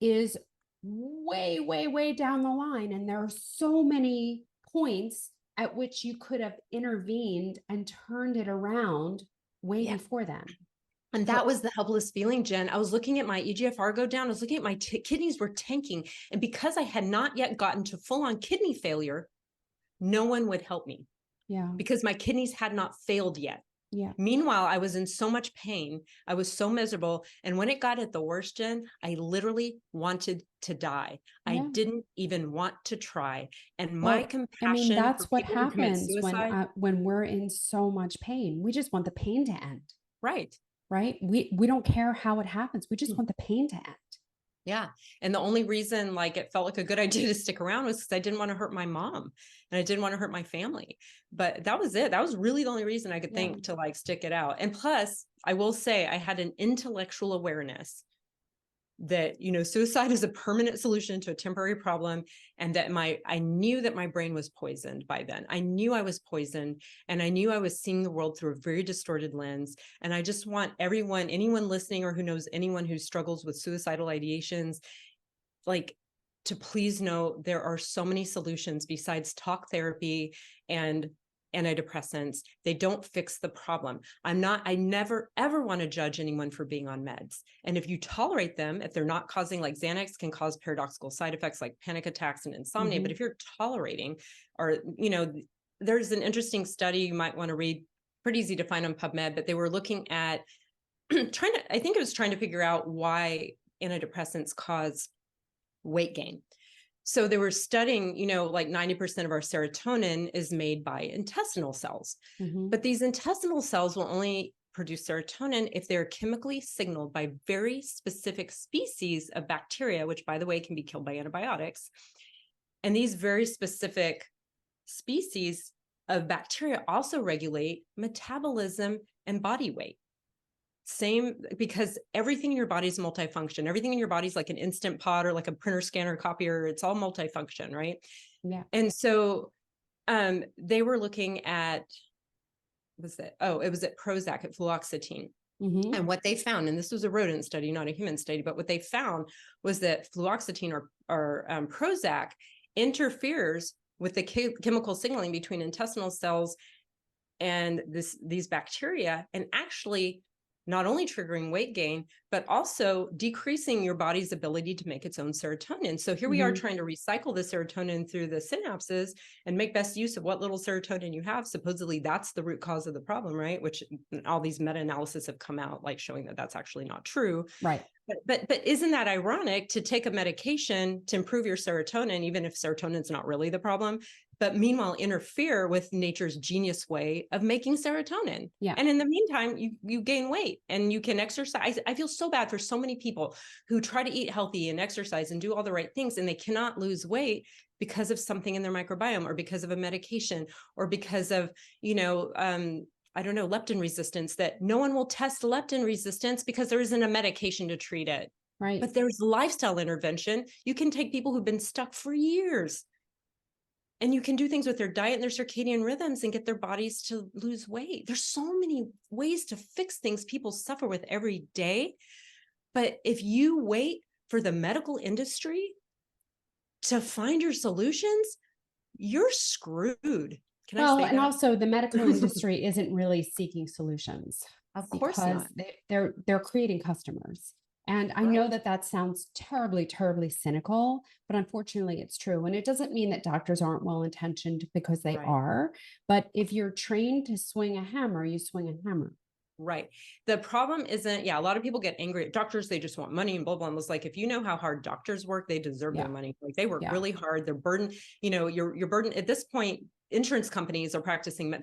is way, way, way down the line. And there are so many points at which you could have intervened and turned it around way Yeah. before then. And that For was the helpless feeling, Jen. I was looking at my EGFR go down. I was looking at my kidneys were tanking. And because I had not yet gotten to full on kidney failure, no one would help me yeah, because my kidneys had not failed yet. yeah, Meanwhile, I was in so much pain. I was so miserable. And when it got at the worst, Jen, I literally wanted to die. I yeah. didn't even want to try. And my Well, I mean, compassion for that's what people who commit happens suicide, when we're in so much pain. We just want the pain to end, right. right? We don't care how it happens. We just want the pain to end. Yeah. And the only reason like it felt like a good idea to stick around was because I didn't want to hurt my mom and I didn't want to hurt my family. But that was it. That was really the only reason I could Yeah. think to like stick it out. And plus, I will say I had an intellectual awareness that, you know, suicide is a permanent solution to a temporary problem. And that I knew that my brain was poisoned by then. I knew I was poisoned, and I knew I was seeing the world through a very distorted lens. And I just want anyone listening or who knows anyone who struggles with suicidal ideations, like, to please know there are so many solutions besides talk therapy and antidepressants. They don't fix the problem. I never ever want to judge anyone for being on meds. And if you tolerate them, if they're not causing, like Xanax can cause paradoxical side effects like panic attacks and insomnia. Mm-hmm. But if you're tolerating, or, you know, there's an interesting study you might want to read, pretty easy to find on PubMed, but they were looking at I think it was trying to figure out why antidepressants cause weight gain. So they were studying, you know, like 90% of our serotonin is made by intestinal cells. Mm-hmm. But these intestinal cells will only produce serotonin if they're chemically signaled by very specific species of bacteria, which, by the way, can be killed by antibiotics. And these very specific species of bacteria also regulate metabolism and body weight. Same, because everything in your body is multifunction. Everything in your body is like an instant pot or like a printer, scanner, copier. It's all multifunction, right? Yeah. And so they were looking at, it was at Prozac, at fluoxetine. Mm-hmm. And what they found, and this was a rodent study, not a human study, but what they found was that fluoxetine or Prozac interferes with the chemical signaling between intestinal cells and these bacteria, and actually not only triggering weight gain, but also decreasing your body's ability to make its own serotonin. So here we are Mm-hmm. trying to recycle the serotonin through the synapses and make best use of what little serotonin you have. Supposedly that's the root cause of the problem, right? Which all these meta-analysis have come out like showing that that's actually not true. Right. But isn't that ironic to take a medication to improve your serotonin, even if serotonin's not really the problem, but meanwhile interfere with nature's genius way of making serotonin? Yeah. And in the meantime, you gain weight and you can exercise. I feel so bad for so many people who try to eat healthy and exercise and do all the right things, and they cannot lose weight because of something in their microbiome, or because of a medication, or because of, I don't know, leptin resistance, that no one will test leptin resistance because there isn't a medication to treat it. Right. But there's lifestyle intervention. You can take people who've been stuck for years, and you can do things with their diet and their circadian rhythms and get their bodies to lose weight. There's so many ways to fix things people suffer with every day. But if you wait for the medical industry to find your solutions, you're screwed. Can I say And that? also the medical industry isn't really seeking solutions Of course because not. they're creating customers. And I know Right. that that sounds terribly, terribly cynical, but unfortunately it's true. And it doesn't mean that doctors aren't well-intentioned, because they Right. are. But if you're trained to swing a hammer, you swing a hammer. Right. The problem isn't, a lot of people get angry at doctors. They just want money and blah, blah. And it's like, if you know how hard doctors work, they deserve their Yeah. money. Like, they work Yeah. really hard. They're burdened, your burden at this point. Insurance companies are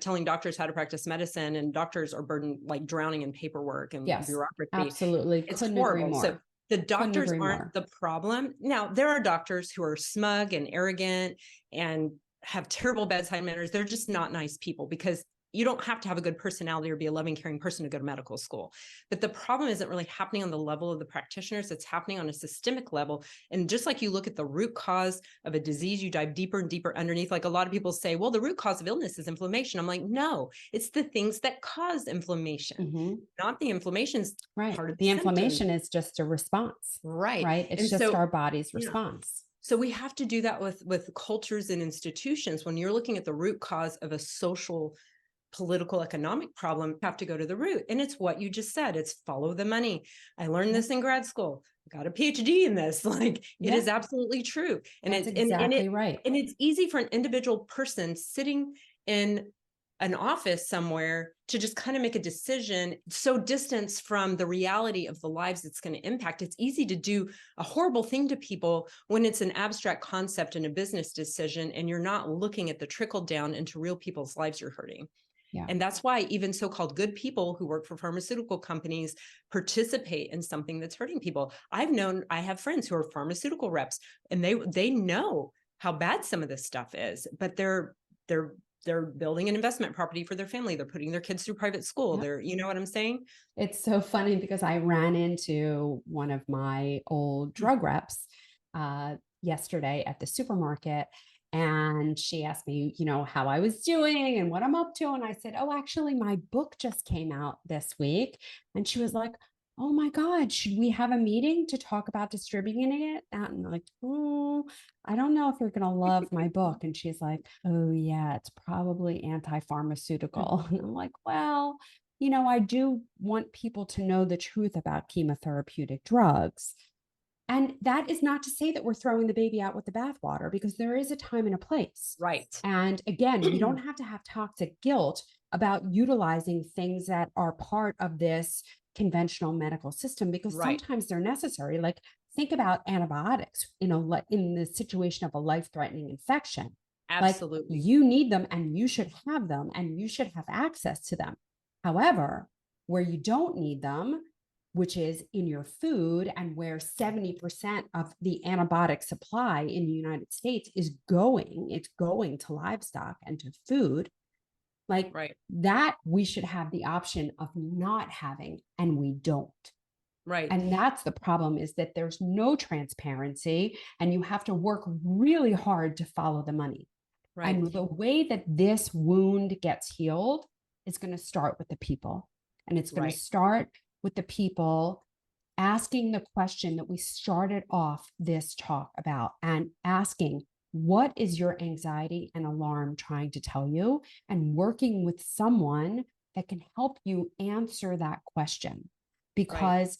telling doctors how to practice medicine, and doctors are burdened, like drowning in paperwork and Yes, bureaucracy. absolutely. It's Couldn't agree horrible. So more. the Couldn't doctors agree aren't more. the problem. Now, there are doctors who are smug and arrogant and have terrible bedside manners. They're just not nice people, because you don't have to have a good personality or be a loving, caring person to go to medical school. But the problem isn't really happening on the level of the practitioners. It's happening on a systemic level. And just like you look at the root cause of a disease, you dive deeper and deeper underneath. Like, a lot of people say, well, the root cause of illness is inflammation. I'm like, no, it's the things that cause inflammation, Mm-hmm. not the inflammation's Right. part of The symptom. inflammation is just a response. Right. Right. It's And just so, our body's response. So we have to do that with cultures and institutions. When you're looking at the root cause of a social, political, economic problem, you have to go to the root. And it's what you just said. It's follow the money. I learned this in grad school. I got a PhD in this. Like, it is absolutely true. And That's it's exactly right. And it's easy for an individual person sitting in an office somewhere to just kind of make a decision so distant from the reality of the lives it's going to impact. It's easy to do a horrible thing to people when it's an abstract concept and a business decision, and you're not looking at the trickle down into real people's lives you're hurting. Yeah. And that's why even so-called good people who work for pharmaceutical companies participate in something that's hurting people. I have friends who are pharmaceutical reps, and they know how bad some of this stuff is, but they're building an investment property for their family. They're putting their kids through private school. Yep. They're, you know what I'm saying? It's so funny because I ran into one of my old drug reps yesterday at the supermarket, and she asked me, how I was doing and what I'm up to. And I said, oh, actually, my book just came out this week. And she was like, oh my God, should we have a meeting to talk about distributing it? And I'm like, oh, I don't know if you're going to love my book. And she's like, oh yeah, it's probably anti-pharmaceutical. And I'm like, well, I do want people to know the truth about chemotherapeutic drugs. And that is not to say that we're throwing the baby out with the bathwater, because there is a time and a place. Right. And again, we don't have to have toxic guilt about utilizing things that are part of this conventional medical system, because sometimes they're necessary. Like, think about antibiotics in the situation of a life-threatening infection. Absolutely. Like, you need them, and you should have them, and you should have access to them. However, where you don't need them, which is in your food, and where 70% of the antibiotic supply in the United States it's going to livestock and to food, that we should have the option of not having, and we don't. Right. And that's the problem, is that there's no transparency and you have to work really hard to follow the money. Right. And the way that this wound gets healed is going to start with the people. And it's going to Right. start with the people asking the question that we started off this talk about, and asking, what is your anxiety and alarm trying to tell you? And working with someone that can help you answer that question. Right. Because,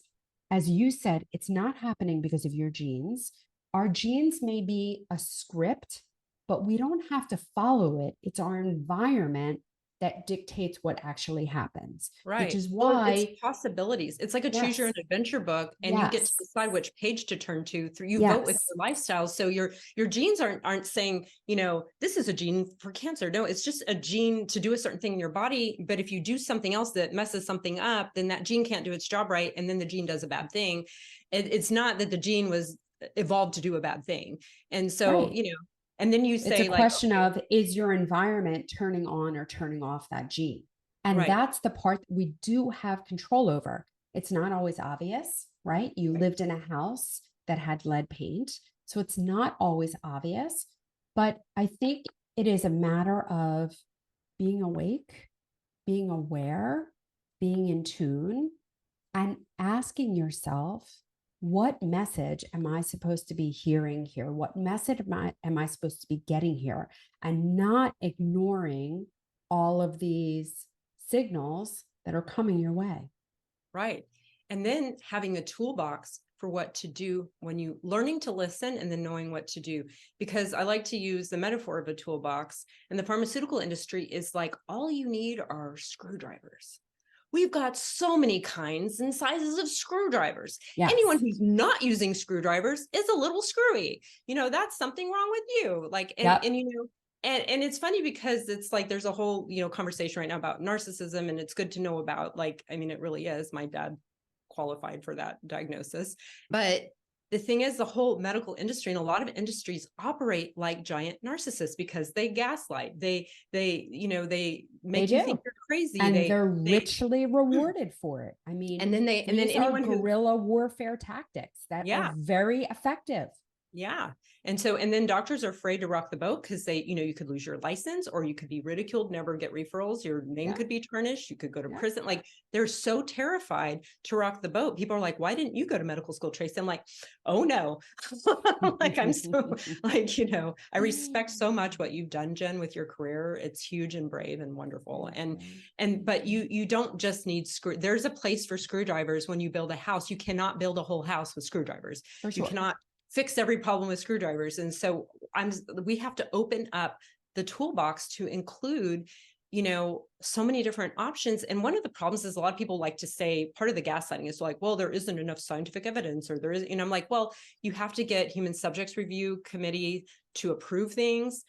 as you said, it's not happening because of your genes. Our genes may be a script, but we don't have to follow it. It's our environment that dictates what actually happens, which Right. is Well, it's why, possibilities. It's like a choose your own yes, adventure book, and you get to yes, decide which page to turn to through you vote with yes, your lifestyle. So your genes aren't saying, this is a gene for cancer. No, it's just a gene to do a certain thing in your body. But if you do something else that messes something up, then that gene can't do its job right. And then the gene does a bad thing. It's not that the gene was evolved to do a bad thing. And so, right. and then you It's a say like, question okay, of, is your environment turning on or turning off that gene? And right, that's the part that we do have control over. It's not always obvious, right? You right, lived in a house that had lead paint, so it's not always obvious. But I think it is a matter of being awake, being aware, being in tune, and asking yourself, what message am I supposed to be hearing here? What message am I supposed to be getting here? And not ignoring all of these signals that are coming your way. right. And then having a toolbox for what to do when you learning to listen and then knowing what to do. Because I like to use the metaphor of a toolbox, and the pharmaceutical industry is like, all you need are screwdrivers. We've got so many kinds and sizes of screwdrivers. Anyone Yes. who's not using screwdrivers is a little screwy. That's something wrong with you. Like, Yep. and it's funny because it's like there's a whole, conversation right now about narcissism, and it's good to know about, like, I mean, it really is. My dad qualified for that diagnosis. But the thing is, the whole medical industry and a lot of industries operate like giant narcissists because they gaslight. They They make you think do. you're crazy. And they're They richly rewarded for it. I mean, and then these are anyone who, guerrilla warfare tactics that are yeah, very effective. yeah. And then doctors are afraid to rock the boat because you could lose your license, or you could be ridiculed, never get referrals. Your name Yeah. could be tarnished. You could go to Yeah. prison. Like, they're so terrified to rock the boat. People are like, why didn't you go to medical school, Tracy? I'm like, oh no. Like, I'm so like, I respect so much what you've done, Jen, with your career. It's huge and brave and wonderful. But you don't just need there's a place for screwdrivers when you build a house. You cannot build a whole house with screwdrivers. For You sure. cannot fix every problem with screwdrivers. And so we have to open up the toolbox to include, so many different options. And one of the problems is a lot of people like to say, part of the gaslighting is like, well, there isn't enough scientific evidence, or there is, I'm like, well, you have to get human subjects review committee to approve things.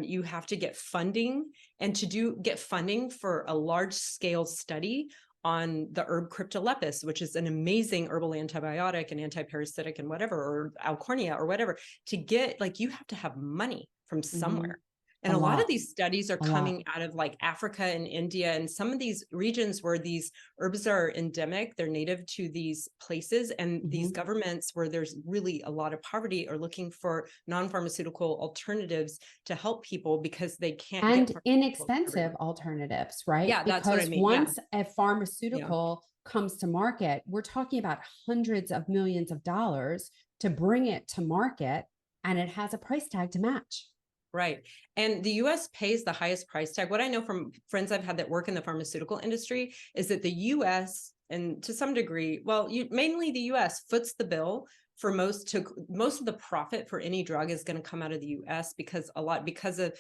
You have to get funding, and get funding for a large scale study on the herb cryptolepis, which is an amazing herbal antibiotic and antiparasitic and whatever, or alcornia or whatever, to get, like, you have to have money from somewhere. And A a lot of lot. these studies are A lot. coming out of like Africa and India and some of these regions where these herbs are endemic. They're native to these places. And these governments where there's really a lot of poverty are looking for non-pharmaceutical alternatives to help people because they can't get And inexpensive alternatives, right? Yeah, that's what I Because mean. Yeah. once a pharmaceutical comes to market, we're talking about hundreds of millions of dollars to bring it to market, and it has a price tag to match. Right. And the US pays the highest price tag. What I know from friends I've had that work in the pharmaceutical industry is that the US, and to some degree, well, mainly the US, foots the bill for most of the profit for any drug is going to come out of the US because of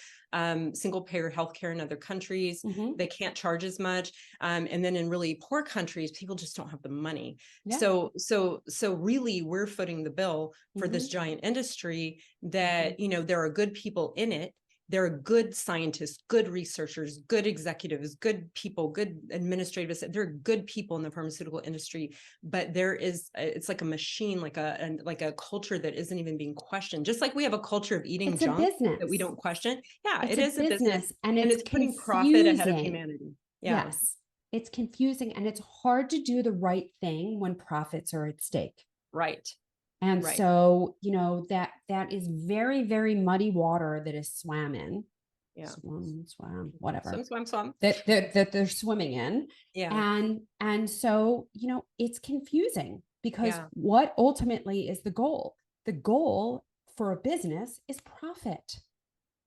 single payer healthcare in other countries. They can't charge as much. And then in really poor countries, people just don't have the money. Yeah. So really we're footing the bill for this giant industry that, there are good people in it. There are good scientists, good researchers, good executives, good people, good administrators. There are good people in the pharmaceutical industry, but it's like a machine, like a culture that isn't even being questioned. Just like we have a culture of eating It's a junk business that we don't question. Yeah, it's it a is a business, and and it's it's putting profit ahead of confusing. humanity. Yeah. Yes. It's confusing, and it's hard to do the right thing when profits are at stake. Right. And Right. so, that is very, very muddy water that is swam in. Yeah. Swam, whatever. Swim. That they're swimming in. Yeah. And so, it's confusing because Yeah. what ultimately is the goal? The goal for a business is profit.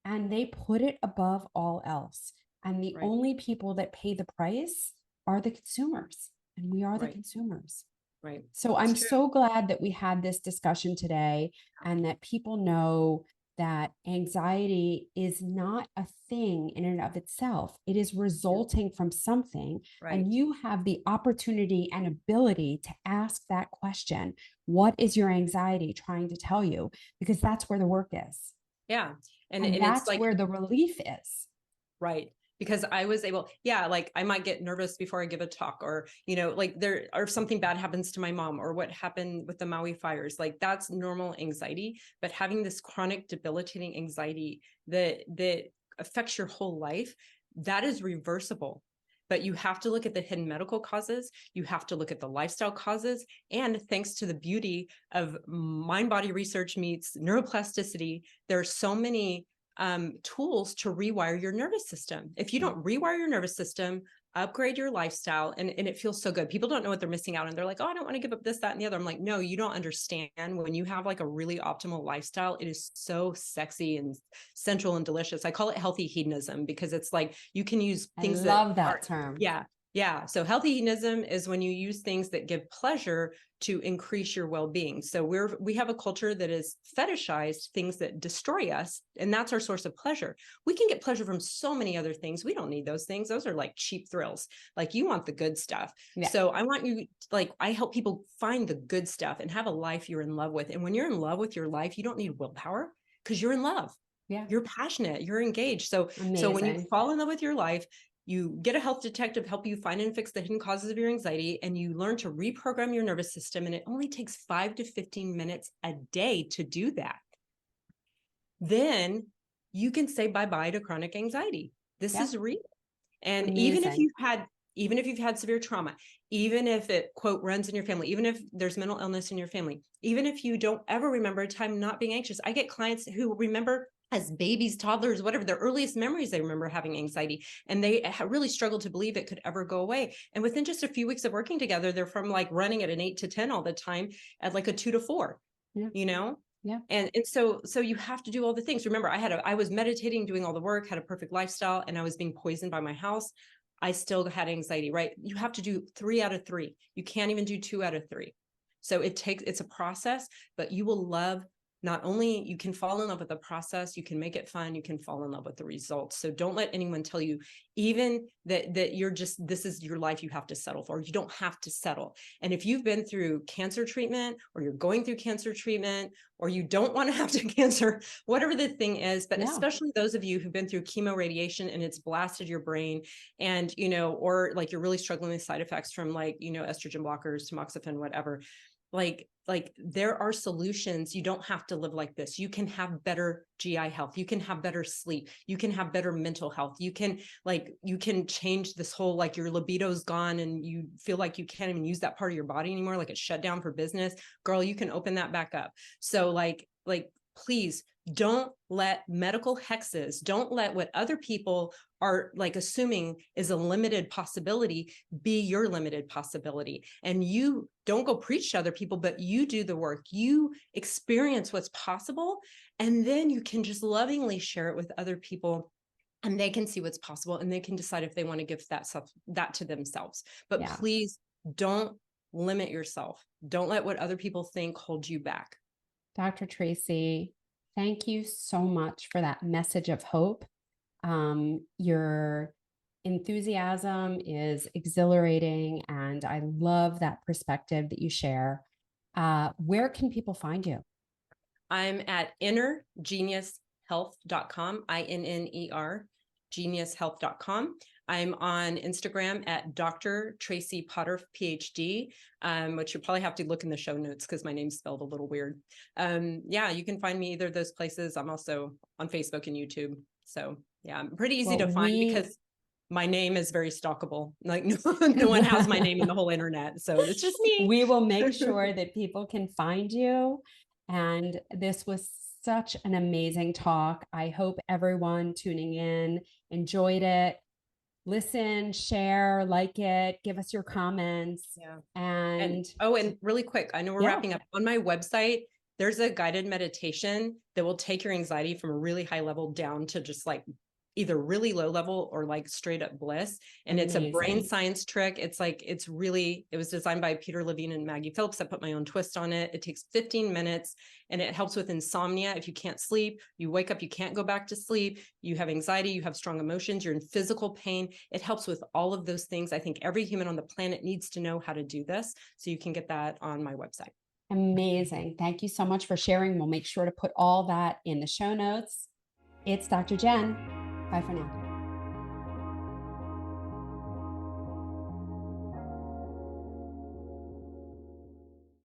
And they put it above all else. And the Right. only people that pay the price are the consumers. And we are the Right. consumers. Right. So It's I'm true. so glad that we had this discussion today and that people know that anxiety is not a thing in and of itself. It is resulting from something. Right. And you have the opportunity and ability to ask that question. What is your anxiety trying to tell you? Because that's where the work is. Yeah. And it's that's like, where the relief is. right. Because I was able, like I might get nervous before I give a talk, or, like there, or something bad happens to my mom, or what happened with the Maui fires. Like that's normal anxiety, but having this chronic debilitating anxiety that affects your whole life, that is reversible. But you have to look at the hidden medical causes. You have to look at the lifestyle causes. And thanks to the beauty of mind body research meets neuroplasticity, there are so many tools to rewire your nervous system. If you don't rewire your nervous system, upgrade your lifestyle, and it feels so good. People don't know what they're missing out on. They're like, oh, I don't want to give up this, that, and the other. I'm like, no, you don't understand. When you have like a really optimal lifestyle, it is so sexy and sensual and delicious. I call it healthy hedonism because it's like you can use things I love that term. Yeah. Yeah. So healthy hedonism is when you use things that give pleasure to increase your well-being. So we have a culture that is fetishized things that destroy us, and that's our source of pleasure. We can get pleasure from so many other things. We don't need those things. Those are like cheap thrills. Like you want the good stuff. Yeah. So I want you, like, I help people find the good stuff and have a life you're in love with. And when you're in love with your life, you don't need willpower because you're in love. Yeah. You're passionate, you're engaged. So Amazing. When you fall in love with your life, you get a health detective help you find and fix the hidden causes of your anxiety, and you learn to reprogram your nervous system. And it only takes 5 to 15 minutes a day to do that. Then you can say bye-bye to chronic anxiety. This is real. And Amazing. even if you've had severe trauma, even if it, quote, runs in your family, even if there's mental illness in your family, even if you don't ever remember a time not being anxious. I get clients who remember as babies, toddlers, whatever, their earliest memories, they remember having anxiety, and they really struggled to believe it could ever go away. And within just a few weeks of working together, they're from like running at an 8 to 10 all the time at like a 2 to 4, Yeah. And so you have to do all the things. Remember, I was meditating, doing all the work, had a perfect lifestyle, and I was being poisoned by my house. I still had anxiety, right? You have to do 3 out of 3. You can't even do 2 out of 3. So it's a process, but you will love. Not only you can fall in love with the process, you can make it fun, you can fall in love with the results. So don't let anyone tell you even that this is your life you have to settle for. You don't have to settle. And if you've been through cancer treatment, or you're going through cancer treatment, or you don't want to have to cancer, whatever the thing is, but especially those of you who've been through chemo radiation and it's blasted your brain, and, or like you're really struggling with side effects from like, estrogen blockers, tamoxifen, whatever, like there are solutions. You don't have to live like this. You can have better GI health. You can have better sleep. You can have better mental health. You can change this whole, like your libido's gone and you feel like you can't even use that part of your body anymore. Like it's shut down for business. Girl, you can open that back up. So please don't let medical hexes, don't let what other people are like assuming is a limited possibility be your limited possibility. And you don't go preach to other people, but you do the work. You experience what's possible, and then you can just lovingly share it with other people, and they can see what's possible, and they can decide if they want to give that to themselves. But please don't limit yourself. Don't let what other people think hold you back. Dr. Traci, thank you so much for that message of hope. Your enthusiasm is exhilarating, and I love that perspective that you share. Where can people find you? I'm at innergeniushealth.com, INNER, geniushealth.com. I'm on Instagram at Dr. Traci Potterf, PhD, which you'll probably have to look in the show notes because my name's spelled a little weird. You can find me either of those places. I'm also on Facebook and YouTube. So yeah, I'm pretty easy to find because my name is very stalkable. Like no one has my name in the whole internet. So it's just me. We will make sure that people can find you. And this was such an amazing talk. I hope everyone tuning in enjoyed it. Listen, share, like it, give us your comments. Yeah. And And really quick, I know we're wrapping up. On my website, there's a guided meditation that will take your anxiety from a really high level down to just like either really low level or like straight up bliss. And it's a brain science trick. It's like, it was designed by Peter Levine and Maggie Phillips. I put my own twist on it. It takes 15 minutes and it helps with insomnia. If you can't sleep, you wake up, you can't go back to sleep, you have anxiety, you have strong emotions, you're in physical pain. It helps with all of those things. I think every human on the planet needs to know how to do this. So you can get that on my website. Amazing. Thank you so much for sharing. We'll make sure to put all that in the show notes. It's Dr. Jen. Bye for now.